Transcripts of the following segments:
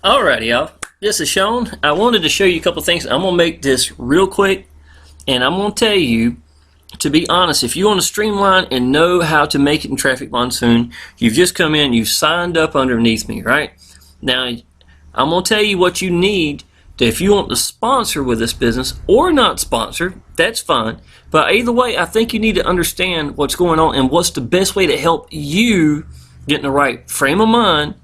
Alrighty, y'all. This is Shawn. I wanted to show you a couple things. I'm gonna make this real quick, and I'm gonna tell you, to be honest, if you want to streamline and know how to make it in Traffic Monsoon, you've just come in, you've signed up underneath me, right? Now, I'm gonna tell you what you need to, if you want to sponsor with this business or not sponsor, that's fine. But either way, I think you need to understand what's going on and what's the best way to help you get in the right frame of mind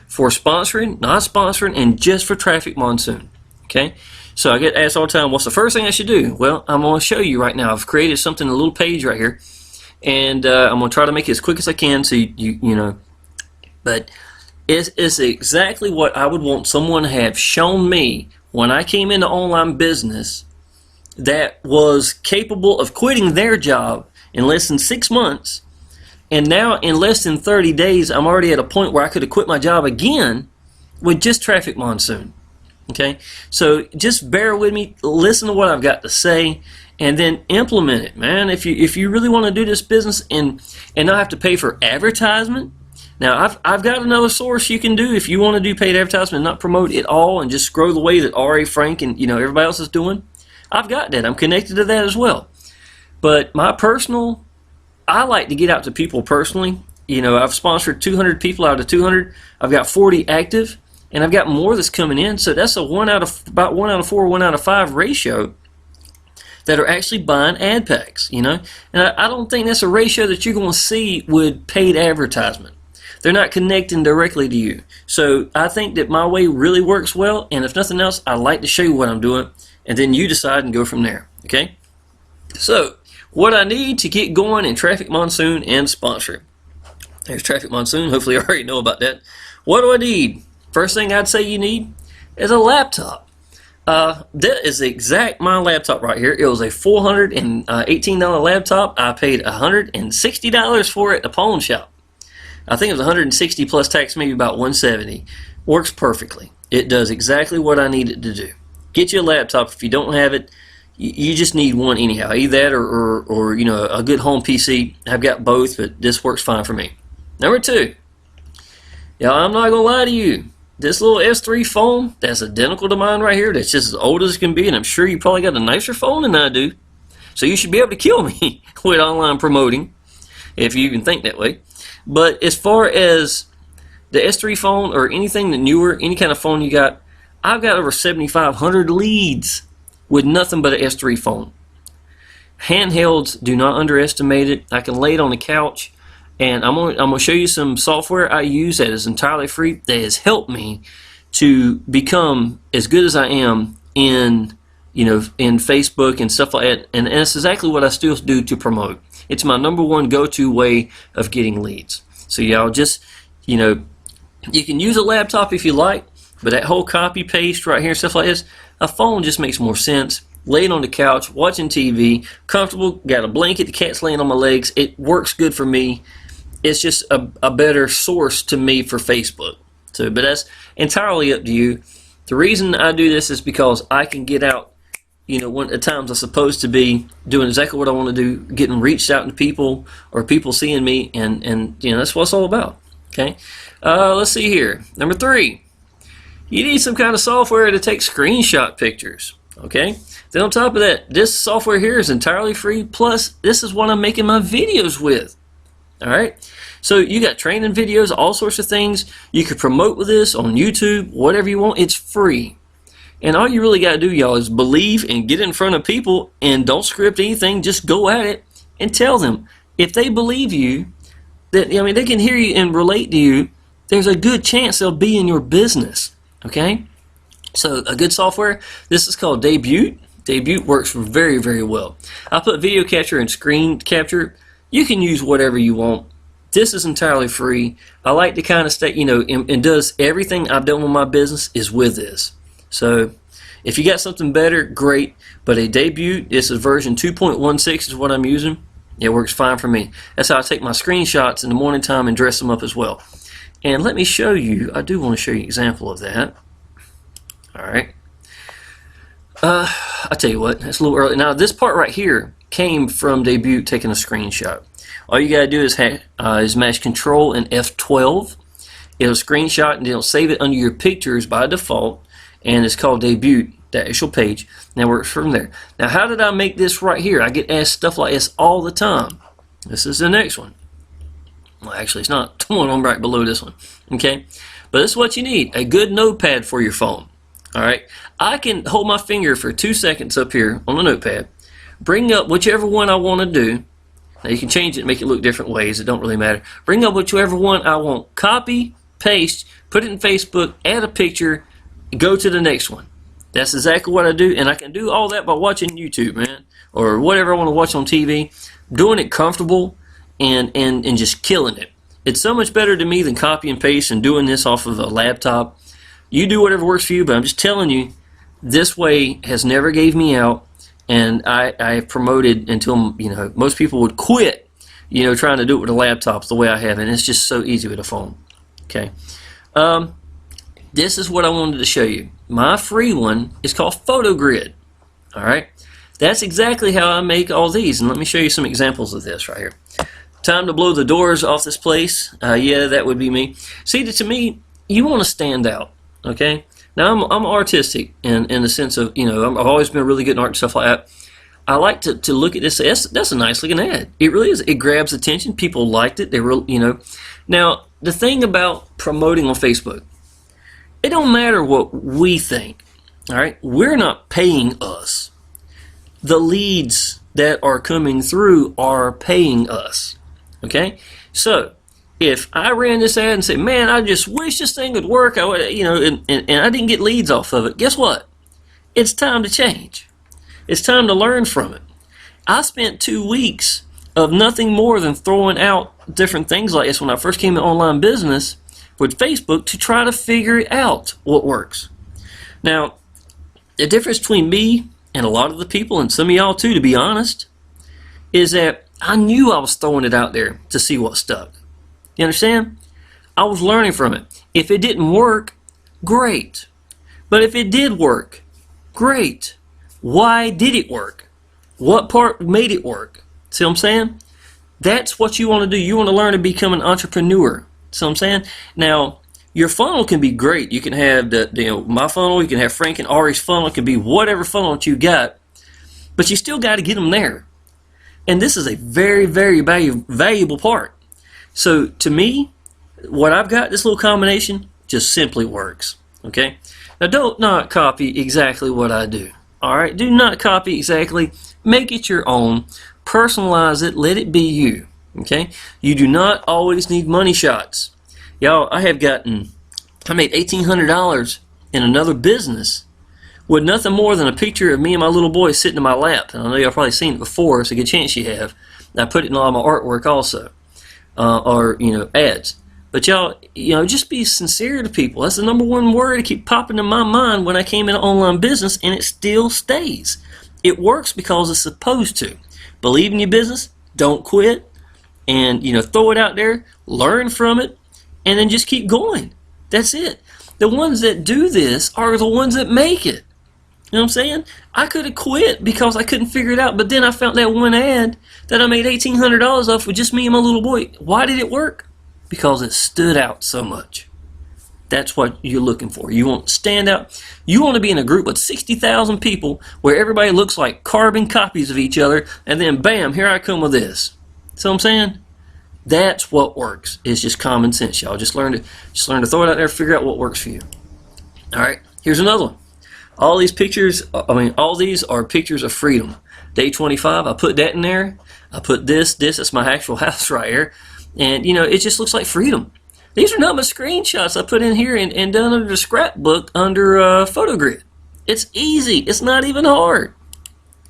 for sponsoring, not sponsoring, and just for Traffic Monsoon. Okay, so I get asked all the time, what's the first thing I should do? Well, I'm going to show you right now. I've created something, a little page right here, and I'm going to try to make it as quick as I can, so you know. But it's exactly what I would want someone to have shown me when I came into online business, that was capable of quitting their job in less than 6 months. And now in less than 30 days, I'm already at a point where I could have quit my job again with just Traffic Monsoon. Okay, so just bear with me, listen to what I've got to say, and then implement it, man. If you really want to do this business and not have to pay for advertisement. Now I've got another source you can do if you want to do paid advertisement and not promote it all and just grow the way that R.A. Frank and everybody else is doing. I've got that. I'm connected to that as well. But my personal, I like to get out to people personally. I've sponsored 200 people out of 200. I've got 40 active, and I've got more that's coming in. So that's a about 1 out of 4, 1 out of 5 ratio that are actually buying ad packs. And I don't think that's a ratio that you're going to see with paid advertisement. They're not connecting directly to you. So I think that my way really works well. And if nothing else, I like to show you what I'm doing, and then you decide and go from there. Okay. So what I need to get going in Traffic Monsoon and sponsoring. There's Traffic Monsoon. Hopefully you already know about that. What do I need? First thing I'd say you need is a laptop. That is my laptop right here. It was a $418 laptop. I paid $160 for it at a pawn shop. I think it was $160 plus tax, maybe about $170. Works perfectly. It does exactly what I need it to do. Get you a laptop. If you don't have it, you just need one anyhow. Either that or a good home PC. I've got both, but this works fine for me. Number 2, y'all, I'm not gonna lie to you. This little S3 phone that's identical to mine right here, that's just as old as it can be, and I'm sure you probably got a nicer phone than I do. So you should be able to kill me with online promoting, if you even think that way. But as far as the S3 phone or anything that newer, any kind of phone you got, I've got over 7,500 leads with nothing but an S3 phone. Handhelds, do not underestimate it. I can lay it on the couch, and I'm gonna show you some software I use that is entirely free that has helped me to become as good as I am in Facebook and stuff like that. And that's exactly what I still do to promote. It's my number one go-to way of getting leads. So y'all just, you can use a laptop if you like, but that whole copy paste right here, stuff like this, a phone just makes more sense. Laying on the couch, watching TV, comfortable, got a blanket, the cat's laying on my legs. It works good for me. It's just a better source to me for Facebook. So, but that's entirely up to you. The reason I do this is because I can get out, at times I'm supposed to be doing exactly what I want to do, getting reached out to people or people seeing me, and that's what it's all about. Okay, let's see here. Number 3. You need some kind of software to take screenshot pictures, okay? Then on top of that, this software here is entirely free, plus this is what I'm making my videos with, all right? So you got training videos, all sorts of things. You could promote with this on YouTube, whatever you want. It's free. And all you really got to do, y'all, is believe and get in front of people and don't script anything. Just go at it and tell them. If they believe you, that they can hear you and relate to you, there's a good chance they'll be in your business. Okay, so a good software, this is called Debut. Debut works very, very well. I put video capture and screen capture. You can use whatever you want. This is entirely free. I like to kind of stay, and does everything I've done with my business is with this. So if you got something better, great. But a Debut, this is version 2.16 is what I'm using. It works fine for me. That's how I take my screenshots in the morning time and dress them up as well. And let me show you, I do want to show you an example of that. Alright. I'll tell you what, it's a little early. Now this part right here came from Debut taking a screenshot. All you got to do is match Control and F12, It'll screenshot and it'll save it under your pictures by default, and it's called Debut, the actual page. Now it works from there. Now how did I make this right here? I get asked stuff like this all the time. This is the next one. Well, actually it's not. The one right below this one. Okay, but this is what you need: a good notepad for your phone. All right, I can hold my finger for 2 seconds up here on the notepad, bring up whichever one I want to do. Now you can change it and make it look different ways. It don't really matter. Bring up whichever one I want. Copy, paste, put it in Facebook, add a picture, go to the next one. That's exactly what I do, and I can do all that by watching YouTube, man, or whatever I want to watch on TV. Doing it comfortable and just killing it. It's so much better to me than copy and paste and doing this off of a laptop. You do whatever works for you, but I'm just telling you, this way has never gave me out. And I have promoted until, you know, most people would quit, you know, trying to do it with a laptop the way I have, and it's just so easy with a phone. Okay, this is what I wanted to show you. My free one is called PhotoGrid. All right, that's exactly how I make all these, and let me show you some examples of this right here. Time to blow the doors off this place. Yeah, that would be me. See, to me, you want to stand out. Okay. Now I'm artistic in the sense of, you know, I've always been really good in art and stuff like that. I like to look at this. That's a nice looking ad. It really is. It grabs attention. People liked it. They were, you know. Now the thing about promoting on Facebook, it don't matter what we think. All right, we're not paying us. The leads that are coming through are paying us. Okay, so if I ran this ad and said, man, I just wish this thing would work, you know, and I didn't get leads off of it, guess what? It's time to change. It's time to learn from it. I spent 2 weeks of nothing more than throwing out different things like this when I first came to online business with Facebook to try to figure out what works. Now, the difference between me and a lot of the people, and some of y'all too, to be honest, is that I knew I was throwing it out there to see what stuck. You understand? I was learning from it. If it didn't work, great. But if it did work, great. Why did it work? What part made it work? See what I'm saying? That's what you want to do. You want to learn to become an entrepreneur. See what I'm saying? Now, your funnel can be great. You can have my funnel. You can have Frank and Ari's funnel. It can be whatever funnel that you got. But you still got to get them there. And this is a very, very valuable part. So to me, what I've got, this little combination, just simply works. Okay? Now don't not copy exactly what I do. Alright? Do not copy exactly. Make it your own. Personalize it. Let it be you. Okay? You do not always need money shots. Y'all, I made $1,800 in another business with nothing more than a picture of me and my little boy sitting in my lap. And I know y'all probably seen it before. It's a good chance you have. And I put it in all my artwork also. Or, you know, ads. But y'all, you know, just be sincere to people. That's the number one word that keep popping in my mind when I came into online business, and it still stays. It works because it's supposed to. Believe in your business, don't quit, and, you know, throw it out there, learn from it, and then just keep going. That's it. The ones that do this are the ones that make it. You know what I'm saying? I could have quit because I couldn't figure it out, but then I found that one ad that I made $1,800 off with just me and my little boy. Why did it work? Because it stood out so much. That's what you're looking for. You want to stand out. You want to be in a group with 60,000 people where everybody looks like carbon copies of each other, and then bam, here I come with this. See what I'm saying? That's what works. It's just common sense, y'all. Just learn to throw it out there, figure out what works for you. All right, here's another one. All these pictures, all these are pictures of freedom. Day 25, I put that in there. I put this is my actual house right here. And, you know, it just looks like freedom. These are not my screenshots I put in here and done under the scrapbook under PhotoGrid. It's easy. It's not even hard.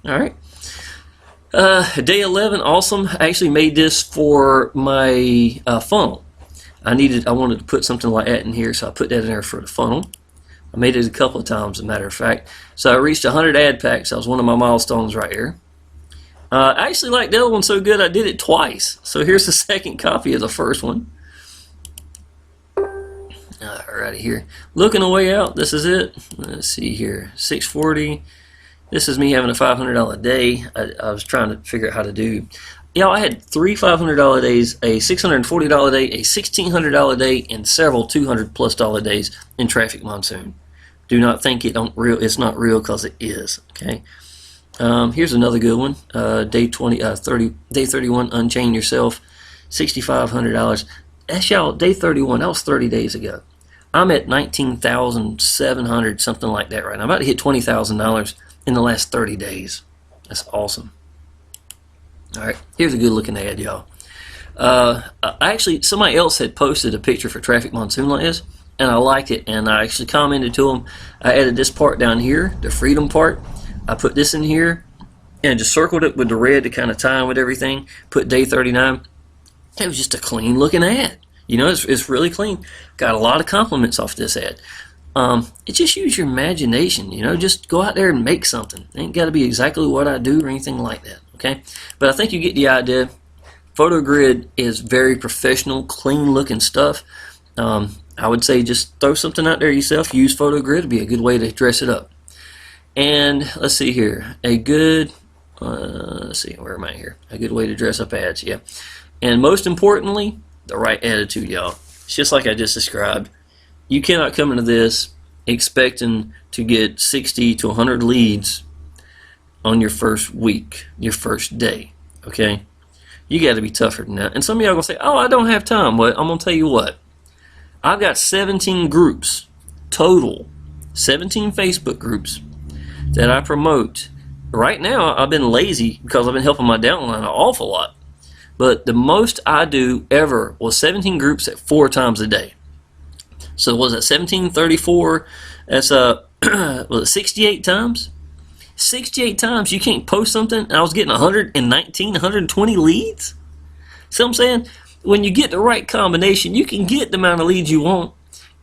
All right. Day 11, awesome. I actually made this for my funnel. I wanted to put something like that in here, so I put that in there for the funnel. I made it a couple of times, as a matter of fact. So I reached 100 ad packs. That was one of my milestones right here. I actually liked the other one so good I did it twice. So here's the second copy of the first one. Alrighty here. Looking a way out. This is it. Let's see here. 640. This is me having a $500 day. I was trying to figure out how to do. Y'all, I had 3 $500 days, a $640 day, a $1,600 day, and several $200+ days in Traffic Monsoon. Do not think it's not real, because it is. Okay. Here's another good one. Day 31, Unchain Yourself, $6,500. That's y'all, day 31. That was 30 days ago. I'm at 19,700, something like that right now. I'm about to hit $20,000 in the last 30 days. That's awesome. All right, here's a good looking ad, y'all. Actually, somebody else had posted a picture for Traffic Monsoon like this, and I liked it, and I actually commented to them. I added this part down here, the freedom part. I put this in here and just circled it with the red to kind of tie in with everything. Put day 39. It was just a clean looking ad. You know, it's really clean. Got a lot of compliments off this ad. It just use your imagination. You know, just go out there and make something. It ain't got to be exactly what I do or anything like that. Okay, but I think you get the idea. PhotoGrid is very professional, clean looking stuff. I would say just throw something out there yourself. Use PhotoGrid. It'd be a good way to dress it up. And let's see here, a good, let's see, where am I here? A good way to dress up ads, yeah. And most importantly, the right attitude, y'all. It's just like I just described. You cannot come into this expecting to get 60 to 100 leads on your first week, your first day, okay? You got to be tougher than that. And some of y'all are going to say, oh, I don't have time. Well, I'm going to tell you what. I've got 17 groups total, 17 Facebook groups that I promote. Right now, I've been lazy because I've been helping my downline an awful lot. But the most I do ever was 17 groups at 4 times a day. So was it 1734? That's was it 68 times? 68 times you can't post something, and I was getting 119, 120 leads. See what I'm saying? When you get the right combination, you can get the amount of leads you want.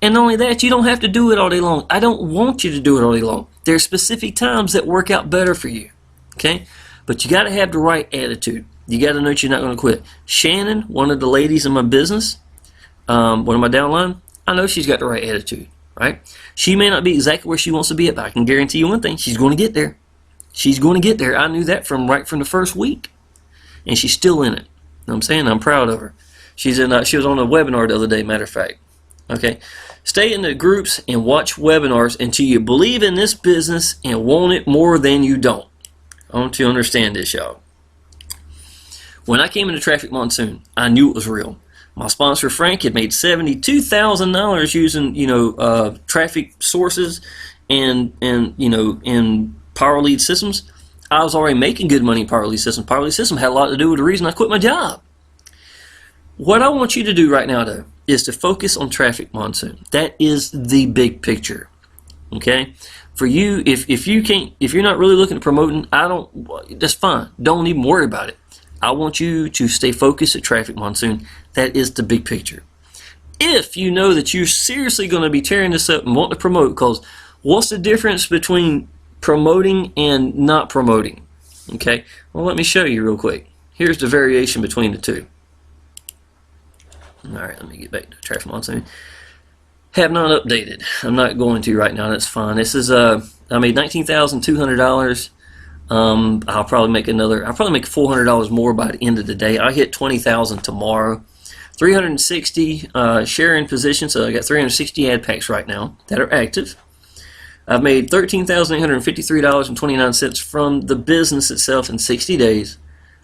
And not only that, you don't have to do it all day long. I don't want you to do it all day long. There are specific times that work out better for you. Okay? But you got to have the right attitude. You got to know that you're not going to quit. Shannon, one of the ladies in my business, one of my downline, I know she's got the right attitude, right? She may not be exactly where she wants to be at, but I can guarantee you one thing, she's going to get there. She's going to get there. I knew that right from the first week. And she's still in it. You know what I'm saying? I'm proud of her. She was on a webinar the other day, matter of fact. Okay? Stay in the groups and watch webinars until you believe in this business and want it more than you don't. I want you to understand this, y'all. When I came into Traffic Monsoon, I knew it was real. My sponsor Frank had made $72,000 using traffic sources and Power Lead systems. I was already making good money in Power Lead systems. Power Lead system had a lot to do with the reason I quit my job. What I want you to do right now, though, is to focus on Traffic Monsoon. That is the big picture. Okay? For you, if you're not really looking at promoting, that's fine. Don't even worry about it. I want you to stay focused at Traffic Monsoon. That is the big picture. If you know that you're seriously going to be tearing this up and want to promote, because what's the difference between promoting and not promoting? Okay, well, let me show you real quick. Here's the variation between the two. All right, let me get back to Traffic Monsoon. Have not updated. I'm not going to right now. That's fine. This is I made $19,200. I'll probably make $400 more by the end of the day. I hit 20,000 tomorrow. 360 sharing positions, so I got 360 ad packs right now that are active. I've made $13,853.29 from the business itself in 60 days.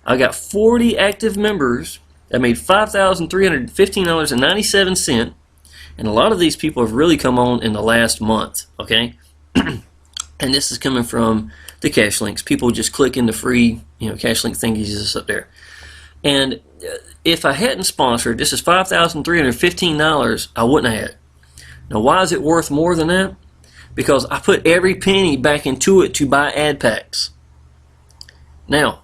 I got 40 active members that made $5,315.97, and a lot of these people have really come on in the last month. Okay, and this is coming from the cash links. People just click in the free, cash link thingies just up there. And if I hadn't sponsored, this is $5,315. I wouldn't have had it. Now, why is it worth more than that? Because I put every penny back into it to buy ad packs. Now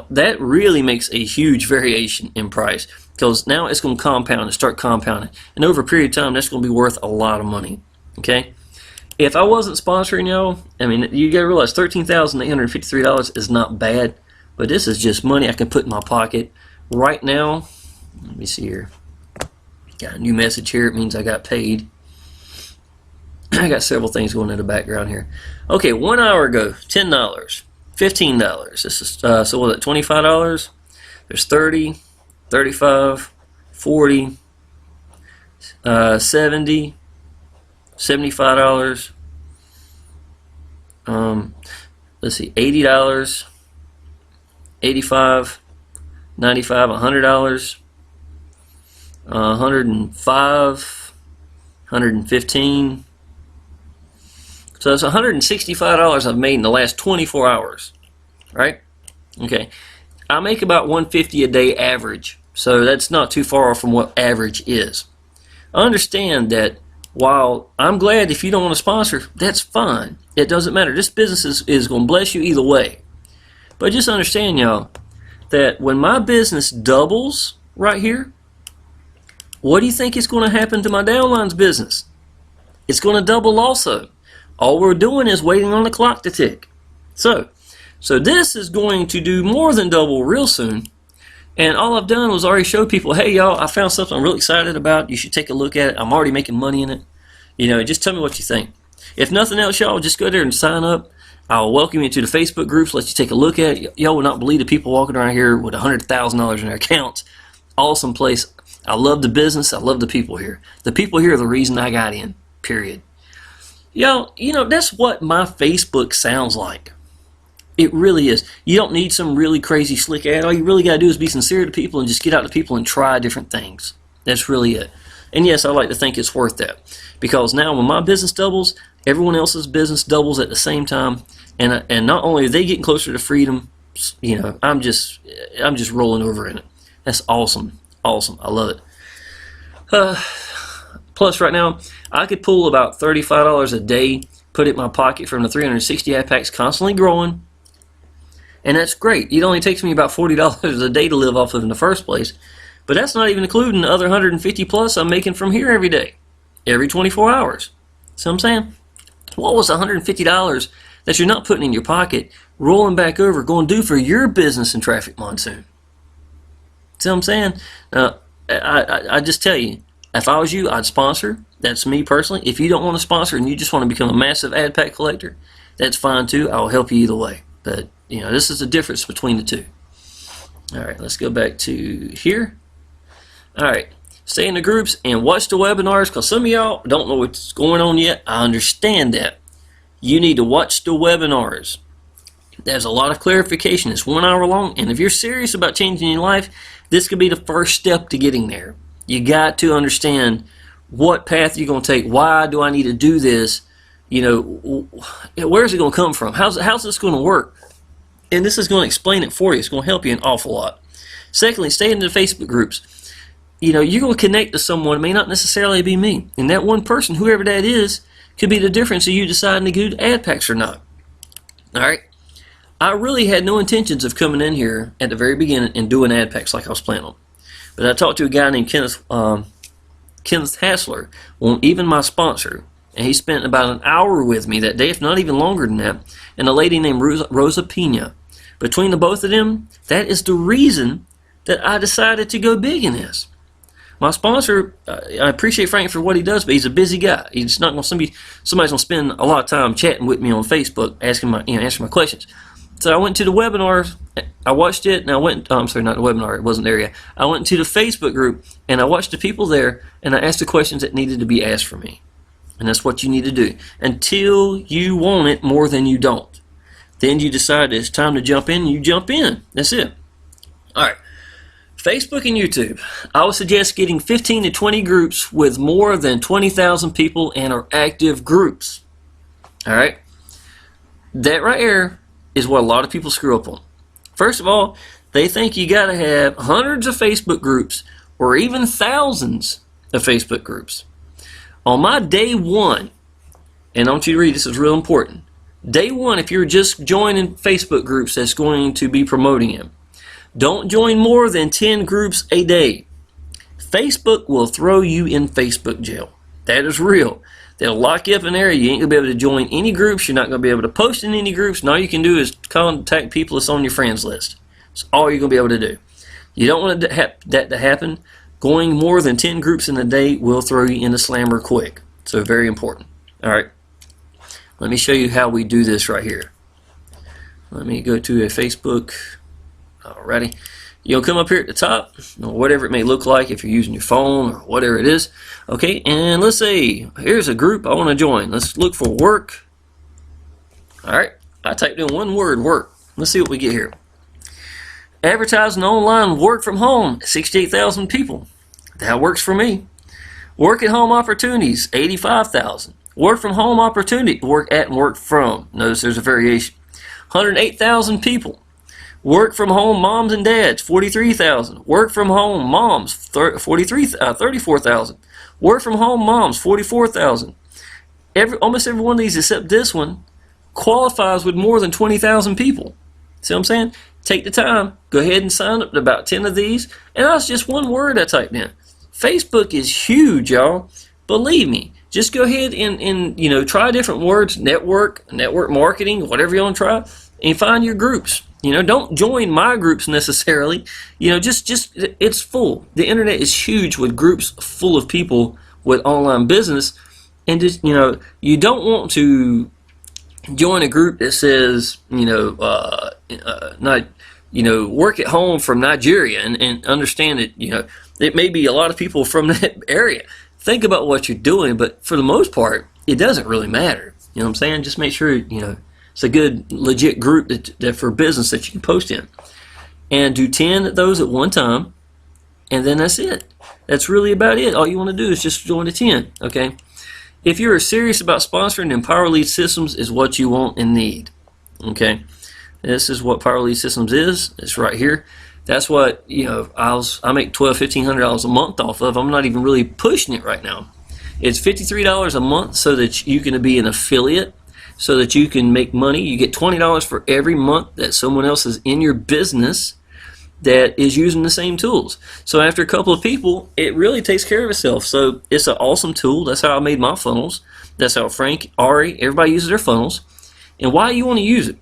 that really makes a huge variation in price, because now it's going to compound and start compounding, and over a period of time, that's going to be worth a lot of money. Okay. If I wasn't sponsoring y'all, you got to realize $13,853 is not bad, but this is just money I can put in my pocket right now. Let me see here. Got a new message here. It means I got paid. I got several things going in the background here. Okay, 1 hour ago, $10, $15. This is so was it $25? There's 30, 35, 40, 70, $75. Let's see, $80, 85, 95, $100, 105, 115. So that's $165 I've made in the last 24 hours, right? Okay, I make about $150 a day average, so that's not too far off from what average is. I understand that while I'm glad if you don't want to sponsor, that's fine. It doesn't matter. This business is going to bless you either way. But just understand, y'all, that when my business doubles right here, what do you think is going to happen to my downline's business? It's going to double also. All we're doing is waiting on the clock to tick. So this is going to do more than double real soon. And all I've done was already show people, hey y'all, I found something I'm really excited about. You should take a look at it. I'm already making money in it. You know, just tell me what you think. If nothing else, y'all, just go there and sign up. I'll welcome you to the Facebook groups, let you take a look at it. Y'all will not believe the people walking around here with $100,000 in their accounts. Awesome place. I love the business. I love the people here. The people here are the reason I got in, period. Y'all, you know, that's what my Facebook sounds like. It really is. You don't need some really crazy slick ad. All you really got to do is be sincere to people and just get out to people and try different things. That's really it. And yes, I like to think it's worth that. Because now when my business doubles, everyone else's business doubles at the same time. And not only are they getting closer to freedom, you know, I'm just rolling over in it. That's awesome. Awesome. I love it. Plus right now, I could pull about $35 a day, put it in my pocket from the 360 ad packs constantly growing. And that's great. It only takes me about $40 a day to live off of in the first place. But that's not even including the other 150 plus I'm making from here every day, every 24 hours. See what I'm saying? What was $150 that you're not putting in your pocket, rolling back over, going to do for your business in Traffic Monsoon? See what I'm saying? Now, I just tell you, if I was you, I'd sponsor. That's me personally. If you don't want to sponsor and you just want to become a massive ad pack collector, that's fine too. I'll help you either way. But, you know, this is the difference between the two. All right, let's go back to here. All right, stay in the groups and watch the webinars, because some of y'all don't know what's going on yet. I understand that. You need to watch the webinars. There's a lot of clarification. It's 1 hour long, and if you're serious about changing your life, this could be the first step to getting there. You got to understand what path you're going to take. Why do I need to do this? You know, where's it going to come from? How's this going to work? And this is going to explain it for you. It's going to help you an awful lot. Secondly, stay in the Facebook groups. You know, you're going to connect to someone. It may not necessarily be me. And that one person, whoever that is, could be the difference of you deciding to do ad packs or not. All right? I really had no intentions of coming in here at the very beginning and doing ad packs like I was planning on. But I talked to a guy named Kenneth Hassler, well, even my sponsor, and he spent about an hour with me that day, if not even longer than that, and a lady named Rosa Pena. Between the both of them, that is the reason that I decided to go big in this. My sponsor, I appreciate Frank for what he does, but he's a busy guy. He's not going to somebody's going to spend a lot of time chatting with me on Facebook, asking my questions. So I went to the webinars, I watched it, and I went, I'm sorry, not the webinar, it wasn't there yet. I went to the Facebook group, and I watched the people there, and I asked the questions that needed to be asked for me. And that's what you need to do. Until you want it more than you don't. Then you decide it's time to jump in, and you jump in. That's it. All right. Facebook and YouTube. I would suggest getting 15 to 20 groups with more than 20,000 people and are active groups. All right. That right there is what a lot of people screw up on. First of all, they think you got to have hundreds of Facebook groups or even thousands of Facebook groups. On my day one, and I want you to read, this is real important. Day one, if you're just joining Facebook groups that's going to be promoting them, don't join more than 10 groups a day. Facebook will throw you in Facebook jail. That is real. They'll lock you up in there. You ain't going to be able to join any groups. You're not going to be able to post in any groups. And all you can do is contact people that's on your friends list. That's all you're going to be able to do. You don't want that to happen. Going more than 10 groups in a day will throw you in the slammer quick. So very important. Alright, let me show you how we do this right here. Let me go to a Facebook. Alrighty. You'll come up here at the top, or whatever it may look like if you're using your phone or whatever it is. Okay, and let's say here's a group I want to join. Let's look for work. Alright, I typed in one word, work. Let's see what we get here. Advertising online, work from home, 68,000 people. That works for me. Work at home opportunities, 85,000. Work from home opportunity, work at and work from. Notice there's a variation. 108,000 people. Work from home moms and dads, 43,000. Work from home moms, 34,000. Work from home moms, 44,000. Almost every one of these except this one qualifies with more than 20,000 people. See what I'm saying? Take the time, go ahead and sign up to about 10 of these, and that's just one word I typed in. Facebook is huge, y'all. Believe me. Just go ahead and try different words, network marketing, whatever you want to try, and find your groups. Don't join my groups necessarily. Just it's full. The internet is huge with groups full of people with online business, and just you don't want to join a group that says work at home from Nigeria and understand that it may be a lot of people from that area. Think about what you're doing, but for the most part, it doesn't really matter. You know what I'm saying? Just make sure it's a good, legit group that for business that you can post in. And do 10 of those at one time, and then that's it. That's really about it. All you want to do is just join the 10, okay? If you're serious about sponsoring, then Power Lead Systems is what you want and need, okay? This is what Power Lead Systems is. It's right here. That's what, I make $1,200–$1,500 a month off of. I'm not even really pushing it right now. It's $53 a month so that you can be an affiliate, so that you can make money. You get $20 for every month that someone else is in your business that is using the same tools. So after a couple of people, it really takes care of itself. So it's an awesome tool. That's how I made my funnels. That's how Frank, Ari, everybody uses their funnels. And why you want to use it?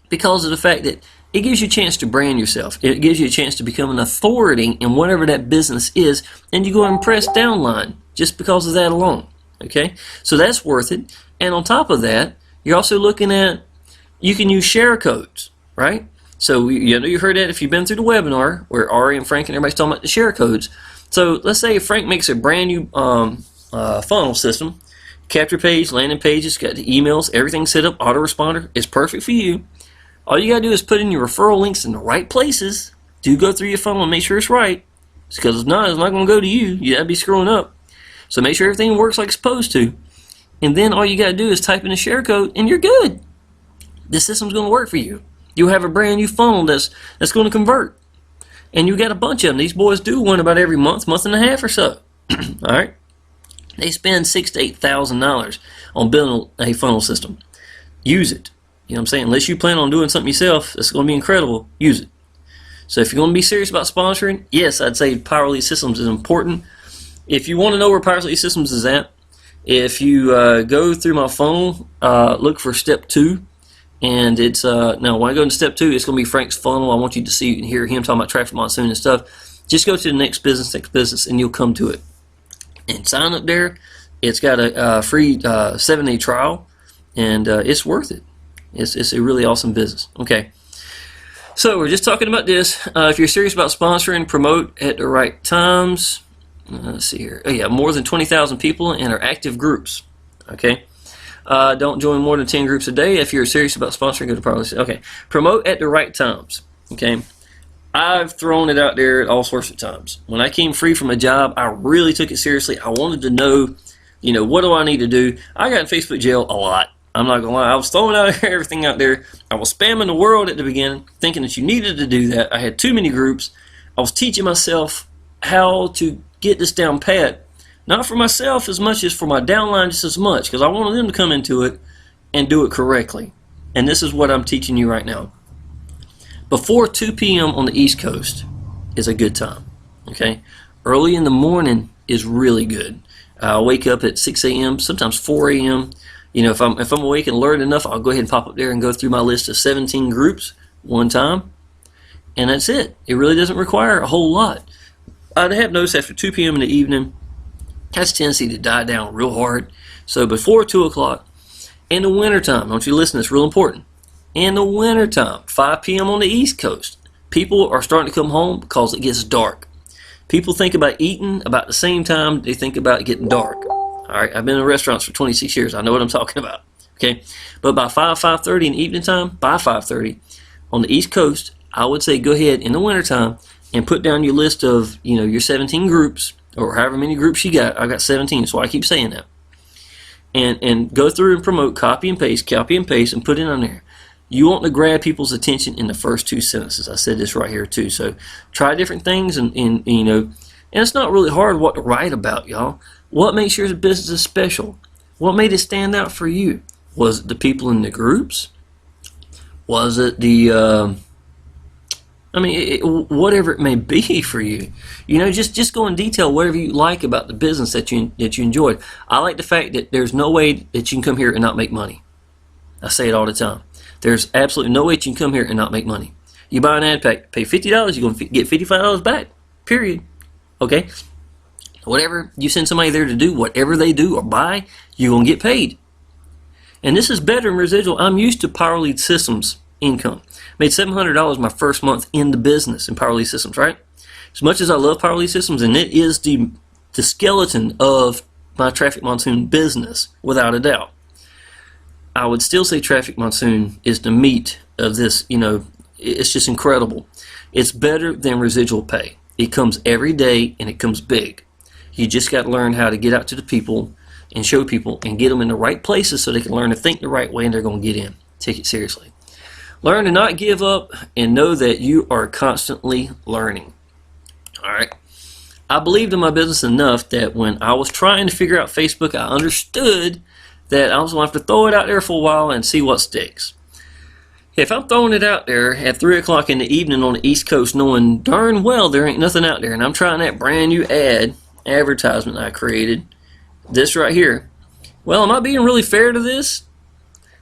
Because of the fact that it gives you a chance to brand yourself. It gives you a chance to become an authority in whatever that business is, and you go and impress downline just because of that alone. Okay, so that's worth it. And on top of that, you're also looking at, you can use share codes, right? So you heard that if you've been through the webinar where Ari and Frank and everybody's talking about the share codes. So let's say Frank makes a brand new funnel system, capture page, landing pages, got the emails, everything set up, autoresponder. It's perfect for you. All you gotta do is put in your referral links in the right places. Do go through your funnel and make sure it's right, because if not, it's not gonna go to you. You gotta be screwing up. So make sure everything works like it's supposed to. And then all you got to do is type in the share code and you're good. The system's going to work for you. You'll have a brand new funnel that's going to convert. And you got a bunch of them. These boys do one about every month and a half or so. All right. They spend $6,000 to $8,000 on building a funnel system. Use it. You know what I'm saying? Unless you plan on doing something yourself, it's going to be incredible. Use it. So if you're going to be serious about sponsoring, yes, I'd say Power Lead Systems is important. If you want to know where Power Lead Systems is at, if you go through my funnel, look for step 2, and it's now when I go into step 2, it's going to be Frank's funnel. I want you to see and hear him talking about traffic Monsoon and stuff. Just go to the next business, and you'll come to it. And sign up there. It's got a free 7-day trial, and it's worth it. It's a really awesome business. Okay. So we're just talking about this. If you're serious about sponsoring, promote at the right times. Let's see here. Oh yeah, more than 20,000 people in our active groups. Okay. Don't join more than 10 groups a day. If you're serious about sponsoring, go to Powell. Okay. Promote at the right times. Okay. I've thrown it out there at all sorts of times. When I came free from a job, I really took it seriously. I wanted to know, what do I need to do? I got in Facebook jail a lot. I'm not gonna lie. I was throwing out everything out there. I was spamming the world at the beginning, thinking that you needed to do that. I had too many groups. I was teaching myself how to get this down pat, not for myself as much as for my downline just as much, because I wanted them to come into it and do it correctly. And this is what I'm teaching you right now. Before 2 p.m. on the East Coast is a good time. Okay, early in the morning is really good. I'll wake up at 6 a.m., sometimes 4 a.m. If I'm awake and alert enough, I'll go ahead and pop up there and go through my list of 17 groups one time, and that's it. It really doesn't require a whole lot. I have noticed after 2 p.m. in the evening, has a tendency to die down real hard. So before 2 o'clock, in the wintertime, don't you listen, it's real important. In the wintertime, 5 p.m. on the East Coast, people are starting to come home because it gets dark. People think about eating about the same time they think about getting dark. All right, I've been in restaurants for 26 years. I know what I'm talking about. Okay, but by 5:30 in the evening time, by 5:30 on the East Coast, I would say go ahead in the wintertime and put down your list of, your 17 groups or however many groups you got. I got 17, so I keep saying that. And go through and promote, copy and paste, and put it on there. You want to grab people's attention in the first 2 sentences. I said this right here too. So try different things, and it's not really hard what to write about, y'all. What makes your business special? What made it stand out for you? Was it the people in the groups? Was it the whatever it may be for you, just go in detail whatever you like about the business that you enjoyed. I like the fact that there's no way that you can come here and not make money. I say it all the time. There's absolutely no way that you can come here and not make money. You buy an ad pack, pay $50, you're going to get $55 back, period. Okay? Whatever you send somebody there to do, whatever they do or buy, you're going to get paid. And this is better than residual. I'm used to Power Lead Systems income. Made $700 my first month in the business in Power Lead Systems, right? As much as I love Power Lead Systems, and it is the skeleton of my Traffic Monsoon business, without a doubt, I would still say Traffic Monsoon is the meat of this. It's just incredible. It's better than residual pay. It comes every day, and it comes big. You just got to learn how to get out to the people and show people and get them in the right places so they can learn to think the right way, and they're going to get in. Take it seriously. Learn to not give up and know that you are constantly learning. All right. I believed in my business enough that when I was trying to figure out Facebook, I understood that I was going to have to throw it out there for a while and see what sticks. If I'm throwing it out there at 3 o'clock in the evening on the East Coast, knowing darn well there ain't nothing out there, and I'm trying that brand new advertisement I created, this right here, well, am I being really fair to this?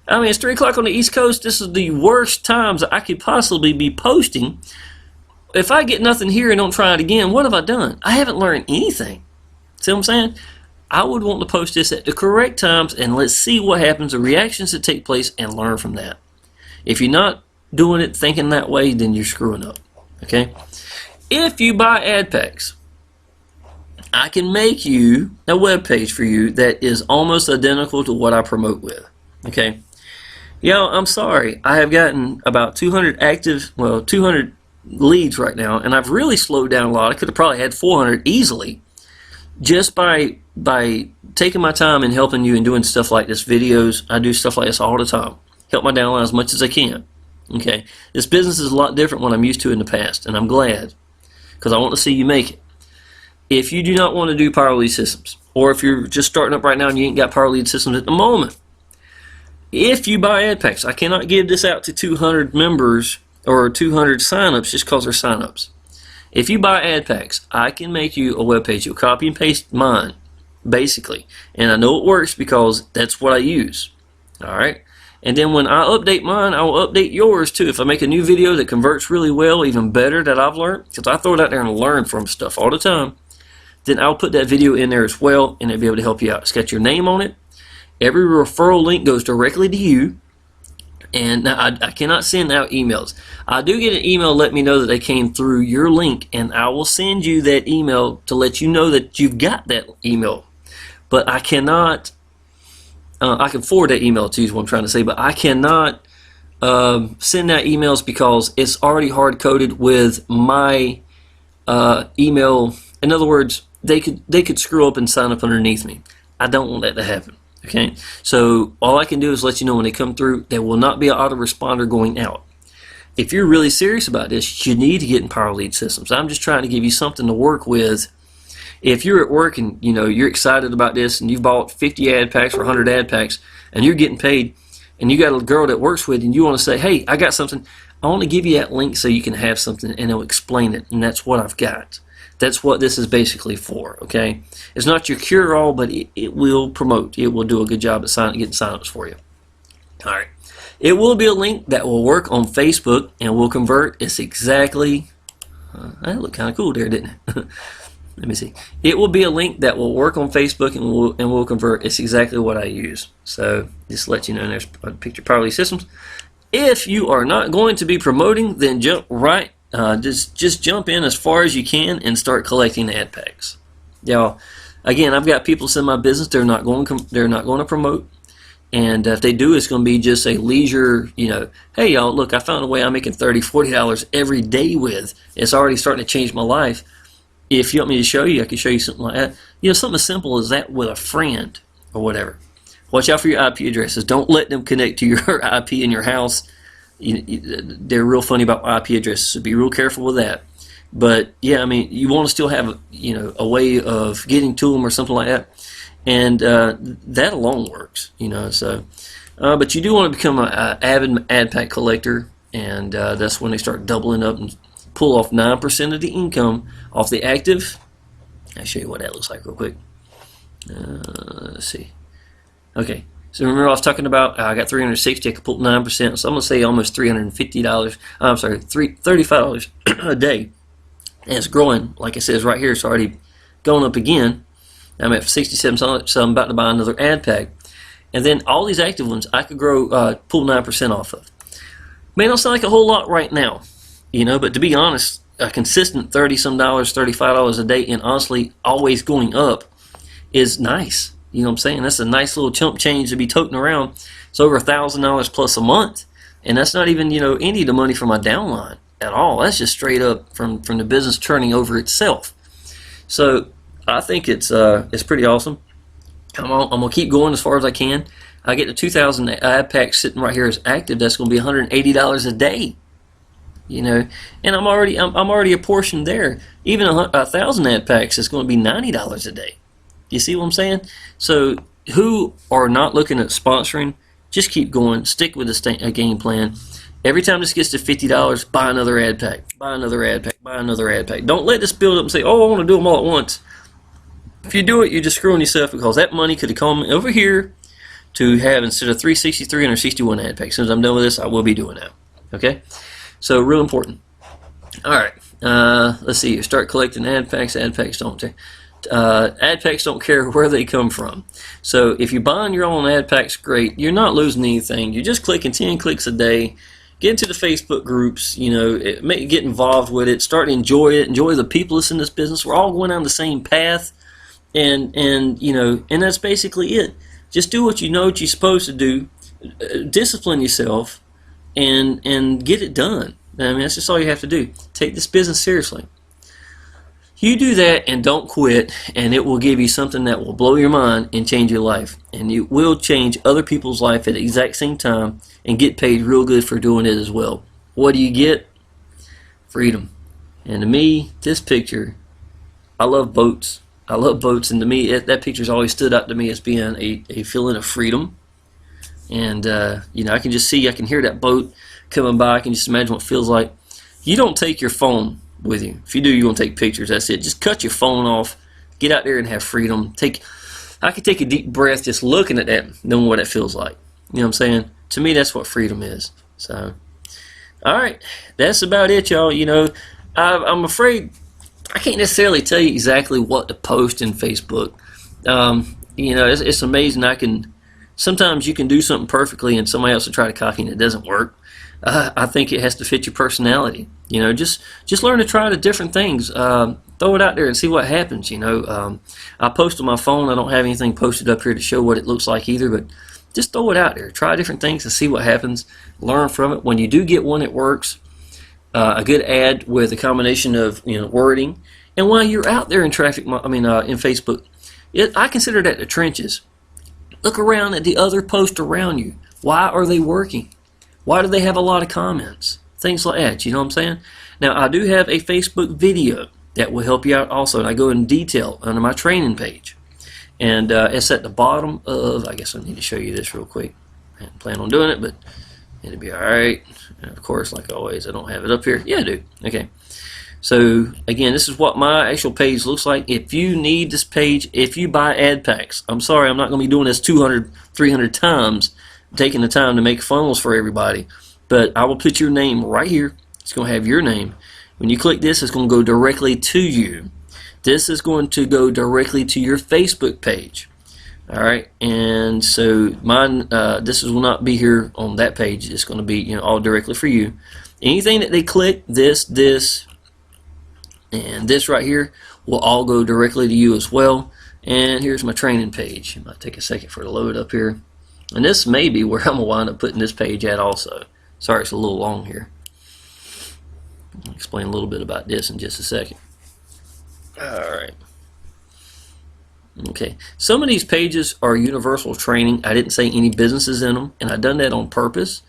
I mean, it's 3 o'clock on the East Coast. This is the worst times I could possibly be posting. If I get nothing here and don't try it again, what have I done? I haven't learned anything. See what I'm saying? I would want to post this at the correct times, and let's see what happens, the reactions that take place, and learn from that. If you're not doing it thinking that way, then you're screwing up. Okay? If you buy ad packs, I can make you a web page for you that is almost identical to what I promote with. Okay? I'm sorry. I have gotten about 200 leads right now, and I've really slowed down a lot. I could have probably had 400 easily just by taking my time and helping you and doing stuff like this, videos. I do stuff like this all the time. Help my downline as much as I can. Okay? This business is a lot different than what I'm used to in the past, and I'm glad because I want to see you make it. If you do not want to do Power Lead Systems, or if you're just starting up right now and you ain't got Power Lead Systems at the moment, if you buy ad packs, I cannot give this out to 200 members or 200 signups just because they're signups. If you buy ad packs, I can make you a web page. You'll copy and paste mine, basically. And I know it works because that's what I use. All right? And then when I update mine, I will update yours too. If I make a new video that converts really well, even better that I've learned, because I throw it out there and learn from stuff all the time, then I'll put that video in there as well, and it'll be able to help you out. It's got your name on it. Every referral link goes directly to you. And now I cannot send out emails. I do get an email to let me know that they came through your link, and I will send you that email to let you know that you've got that email. But I cannot, I can forward that email to you is what I'm trying to say, but I cannot send out emails because it's already hard-coded with my email. In other words, they could screw up and sign up underneath me. I don't want that to happen. Okay, so all I can do is let you know when they come through. There will not be an autoresponder going out. If you're really serious about this, you need to get in Power Lead Systems. I'm just trying to give you something to work with. If you're at work and you're excited about this and you've bought 50 ad packs or 100 ad packs and you're getting paid, and you got a girl that works with you and you want to say, hey, I got something, I want to give you that link so you can have something and it'll explain it, and that's what I've got. That's what this is basically for, okay? It's not your cure-all, but it will promote. It will do a good job at getting signups for you. All right. It will be a link that will work on Facebook and will convert. It's exactly, that looked kind of cool there, didn't it? Let me see. It will be a link that will work on Facebook and will convert. It's exactly what I use. So just to let you know, there's Picture Power Systems. If you are not going to be promoting, then jump right. Just jump in as far as you can and start collecting ad packs. Now, again, I've got people in my business. They're not going to promote. And if they do, it's going to be just a leisure, hey, y'all, look, I found a way I'm making $30, $40 every day with. It's already starting to change my life. If you want me to show you, I can show you something like that. Something as simple as that with a friend or whatever. Watch out for your IP addresses. Don't let them connect to your IP in your house. They're real funny about IP addresses, so be real careful with that. But, yeah, I mean, you want to still have, a way of getting to them or something like that. And that alone works, so. But you do want to become an avid ad pack collector, and that's when they start doubling up and pull off 9% of the income off the active. I'll show you what that looks like real quick. Let's see. Okay, so remember I was talking about I got 360. I could pull 9%, so I'm going to say almost $350. I'm sorry, $35 a day. And it's growing, like it says right here. It's already going up again. I'm at 67, so I'm about to buy another ad pack. And then all these active ones I could pull 9% off of. May not sound like a whole lot right now, but to be honest, a consistent $30-some, $35 a day, and honestly always going up is nice. You know what I'm saying? That's a nice little chump change to be toting around. It's over $1,000 plus a month, and that's not even any of the money from my downline at all. That's just straight up from the business turning over itself. So I think it's pretty awesome. I'm gonna keep going as far as I can. I get the 2,000 ad packs sitting right here as active. That's gonna be $180 a day. And I'm already a portion there. Even 1,000 ad packs is going to be $90 a day. You see what I'm saying? So who are not looking at sponsoring, just keep going. Stick with the game plan. Every time this gets to $50, buy another ad pack. Buy another ad pack. Buy another ad pack. Don't let this build up and say, oh, I want to do them all at once. If you do it, you're just screwing yourself, because that money could have come over here to have, instead of 360, 361 ad packs. As soon as I'm done with this, I will be doing that. Okay? So real important. All right. Let's see. Start collecting ad packs. Ad packs don't care where they come from. So if you're buying your own ad packs, great. You're not losing anything. You're just clicking 10 clicks a day. Get into the Facebook groups. Get involved with it. Start to enjoy it. Enjoy the people that's in this business. We're all going down the same path, and that's basically it. Just do what what you're supposed to do. Discipline yourself. And get it done. I mean, that's just all you have to do. Take this business seriously. You do that and don't quit, and it will give you something that will blow your mind and change your life. And you will change other people's life at the exact same time and get paid real good for doing it as well. What do you get? Freedom. And to me, this picture, I love boats. I love boats, and to me, that picture's always stood out to me as being a feeling of freedom. And I can just see, I can hear that boat coming by. I can just imagine what it feels like. You don't take your phone with you. If you do, you're going to take pictures. That's it. Just cut your phone off. Get out there and have freedom. I could take a deep breath just looking at that, knowing what it feels like. You know what I'm saying? To me, that's what freedom is. So, all right. That's about it, y'all. I'm afraid I can't necessarily tell you exactly what to post in Facebook. It's amazing. Sometimes you can do something perfectly and somebody else will try to copy and it doesn't work. I think it has to fit your personality. Just learn to try the different things. Throw it out there and see what happens. I post on my phone. I don't have anything posted up here to show what it looks like either, but just throw it out there. Try different things and see what happens. Learn from it. When you do get one that works, a good ad with a combination of wording, and while you're out there in in Facebook, I consider that the trenches. Look around at the other posts around you. Why are they working? Why do they have a lot of comments? Things like that, you know what I'm saying? Now, I do have a Facebook video that will help you out also, and I go in detail under my training page. And it's at the bottom of, I guess I need to show you this real quick. I didn't plan on doing it, but it'll be all right. And of course, like always, I don't have it up here. Yeah, I do. Okay. So, again, this is what my actual page looks like. If you need this page, if you buy ad packs, I'm sorry, I'm not going to be doing this 200, 300 times, taking the time to make funnels for everybody. But I will put your name right here. It's going to have your name. When you click this, it's going to go directly to you. this is going to go directly to your Facebook page. Alright, and so mine, this will not be here on that page. It's going to be, you know, all directly for you. Anything that they click, this, and this right here, will all go directly to you as well. And here's my training page. It might take a second for it to load up here. And this may be where I'm going to wind up putting this page at also. Sorry, it's a little long here. I'll explain a little bit about this in just a second. Alright. Okay, some of these pages are universal training. I didn't say any businesses in them, and I done that on purpose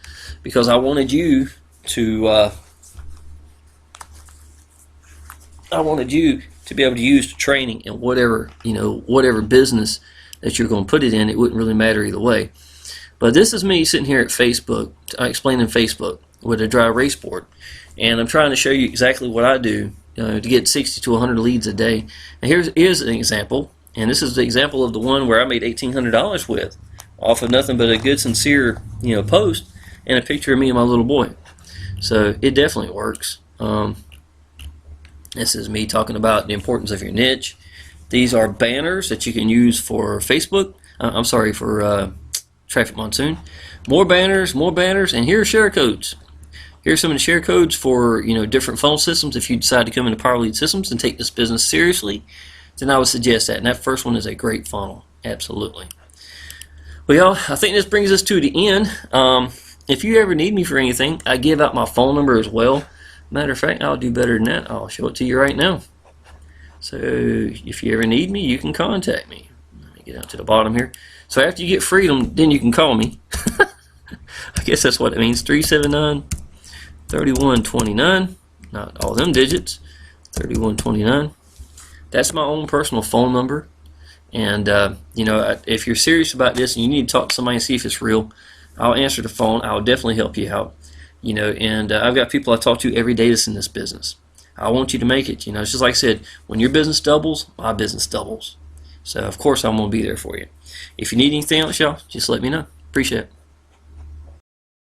because I wanted you to be able to use the training in whatever, you know, whatever business that you're going to put it in. It wouldn't really matter either way. But this is me sitting here at Facebook, explaining Facebook with a dry erase board, and I'm trying to show you exactly what I do to get 60 to 100 leads a day. And here's an example. And this is the example of the one where I made $1,800 with, off of nothing but a good, sincere, you know, post and a picture of me and my little boy. So it definitely works. This is me talking about the importance of your niche. These are banners that you can use for Facebook. I'm sorry, for Traffic Monsoon. More banners, and here are share codes. Here's some of the share codes for, you know, different phone systems. If you decide to come into Power Lead Systems and take this business seriously, then I would suggest that. And that first one is a great funnel. Absolutely. Well, y'all, I think this brings us to the end. If you ever need me for anything, I give out my phone number as well. Matter of fact, I'll do better than that. I'll show it to you right now. So if you ever need me, you can contact me. Let me get out to the bottom here. So after you get freedom, then you can call me. I guess that's what it means. 379-3129. Not all them digits. 3129. That's my own personal phone number, and you know, if you're serious about this and you need to talk to somebody and see if it's real, I'll answer the phone. I'll definitely help you out, you know. And I've got people I talk to every day that's in this business. I want you to make it. You know, it's just like I said, when your business doubles, my business doubles. So of course I'm going to be there for you. If you need anything else, y'all, just let me know. Appreciate it.